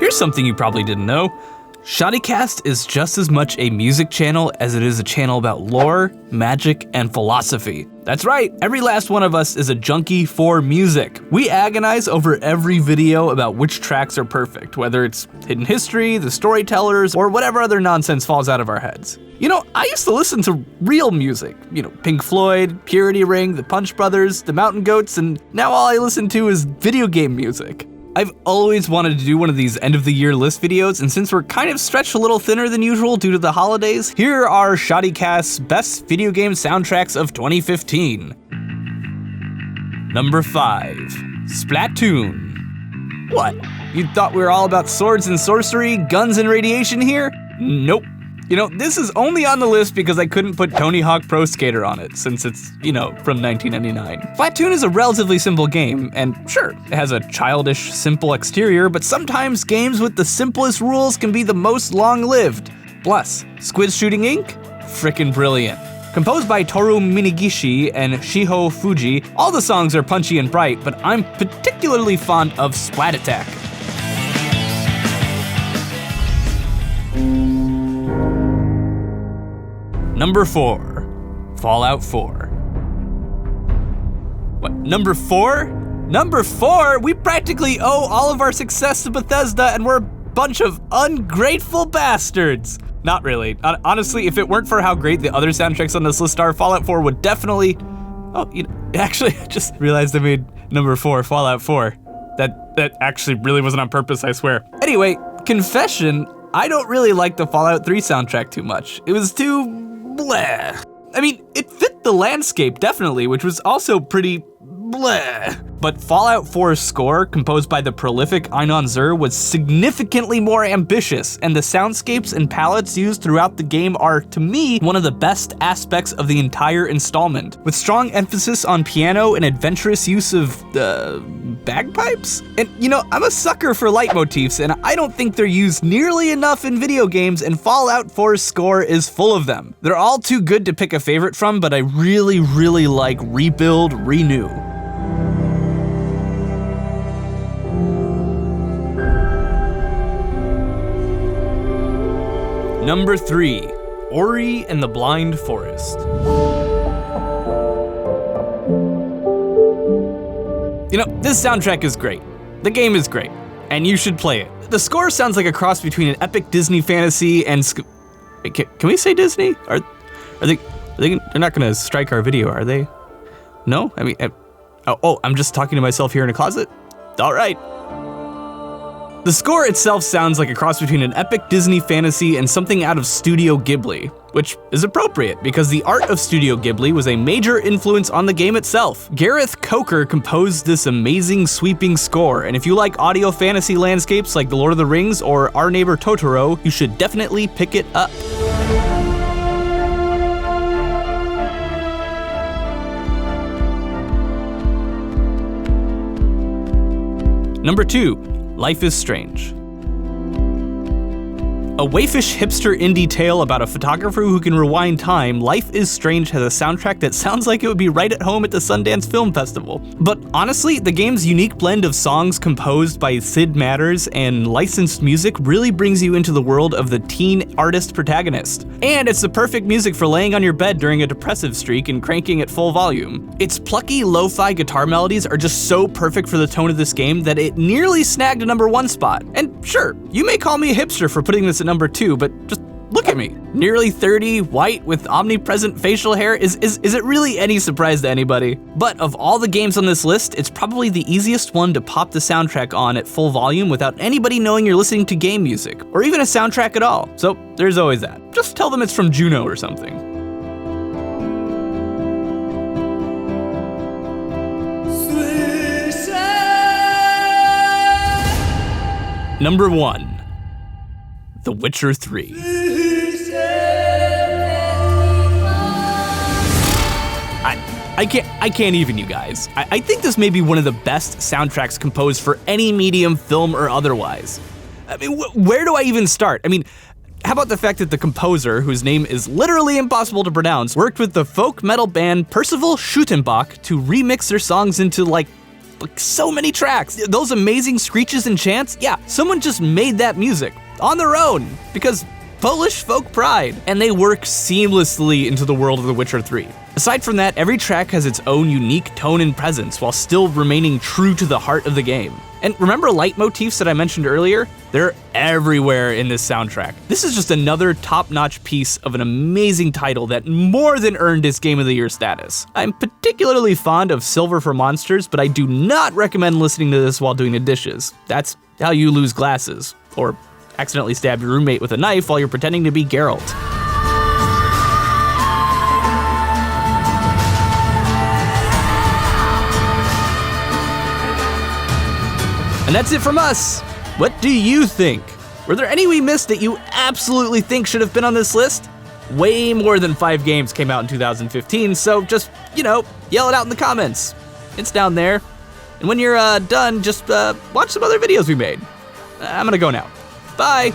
Here's something you probably didn't know. Shoddycast is just as much a music channel as it is a channel about lore, magic, and philosophy. That's right, every last one of us is a junkie for music. We agonize over every video about which tracks are perfect, whether it's hidden history, the storytellers, or whatever other nonsense falls out of our heads. You know, I used to listen to real music. You know, Pink Floyd, Purity Ring, the Punch Brothers, the Mountain Goats, and now all I listen to is video game music. I've always wanted to do one of these end-of-the-year list videos, and since we're kind of stretched a little thinner than usual due to the holidays, here are Shoddycast's best video game soundtracks of 2015. Number 5, Splatoon. What? You thought we were all about swords and sorcery, guns and radiation here? Nope. You know, this is only on the list because I couldn't put Tony Hawk Pro Skater on it, since it's, you know, from 1999. Splatoon is a relatively simple game, and sure, it has a childish, simple exterior, but sometimes games with the simplest rules can be the most long-lived. Plus, Squid Shooting Inc.? Frickin' brilliant. Composed by Toru Minegishi and Shiho Fuji, all the songs are punchy and bright, but I'm particularly fond of Splat Attack. Number 4, Fallout 4. What, number 4? Number 4? We practically owe all of our success to Bethesda and we're a bunch of ungrateful bastards. Not really. Honestly, if it weren't for how great the other soundtracks on this list are, Fallout 4 would definitely... Oh, you know, actually, I just realized I made number 4, Fallout 4. That actually really wasn't on purpose, I swear. Anyway, confession, I don't really like the Fallout 3 soundtrack too much. It was too... bleh. I mean, it fit the landscape, definitely, which was also pretty bleh. But Fallout 4's score, composed by the prolific Einon Zur, was significantly more ambitious, and the soundscapes and palettes used throughout the game are, to me, one of the best aspects of the entire installment, with strong emphasis on piano and adventurous use of, bagpipes? And, you know, I'm a sucker for leitmotifs, and I don't think they're used nearly enough in video games, and Fallout 4's score is full of them. They're all too good to pick a favorite from, but I really, really like Rebuild, Renew. Number 3, Ori and the Blind Forest. You know, this soundtrack is great. The game is great, and you should play it. The score sounds like a cross between an epic Disney fantasy and... Wait, can we say Disney? Are they? They're not gonna strike our video, are they? No? I mean, I'm just talking to myself here in a closet? All right. The score itself sounds like a cross between an epic Disney fantasy and something out of Studio Ghibli, which is appropriate because the art of Studio Ghibli was a major influence on the game itself. Gareth Coker composed this amazing sweeping score, and if you like audio fantasy landscapes like The Lord of the Rings or Our Neighbor Totoro, you should definitely pick it up. Number 2, Life is Strange. A waifish hipster indie tale about a photographer who can rewind time, Life is Strange has a soundtrack that sounds like it would be right at home at the Sundance Film Festival. But honestly, the game's unique blend of songs composed by Sid Matters and licensed music really brings you into the world of the teen artist protagonist. And it's the perfect music for laying on your bed during a depressive streak and cranking at full volume. Its plucky lo-fi guitar melodies are just so perfect for the tone of this game that it nearly snagged a number 1 spot. And sure, you may call me a hipster for putting this at number 2, but just look at me. Nearly 30, white, with omnipresent facial hair. Is it really any surprise to anybody? But of all the games on this list, it's probably the easiest one to pop the soundtrack on at full volume without anybody knowing you're listening to game music, or even a soundtrack at all. So there's always that. Just tell them it's from Juno or something. Number 1, The Witcher 3. I can't even, you guys. I think this may be one of the best soundtracks composed for any medium, film or otherwise. I mean, where do I even start? I mean, how about the fact that the composer, whose name is literally impossible to pronounce, worked with the folk metal band Percival Schuttenbach to remix their songs into like Like, so many tracks. Those amazing screeches and chants, yeah, someone just made that music on their own because Polish folk pride, and they work seamlessly into the world of The Witcher 3. Aside from that, every track has its own unique tone and presence while still remaining true to the heart of the game. And remember leitmotifs that I mentioned earlier? They're everywhere in this soundtrack. This is just another top-notch piece of an amazing title that more than earned its Game of the Year status. I'm particularly fond of Silver for Monsters, but I do not recommend listening to this while doing the dishes. That's how you lose glasses, or accidentally stab your roommate with a knife while you're pretending to be Geralt. And that's it from us. What do you think? Were there any we missed that you absolutely think should have been on this list? Way more than 5 games came out in 2015, so just, yell it out in the comments. It's down there. And when you're done, just watch some other videos we made. I'm gonna go now. Bye!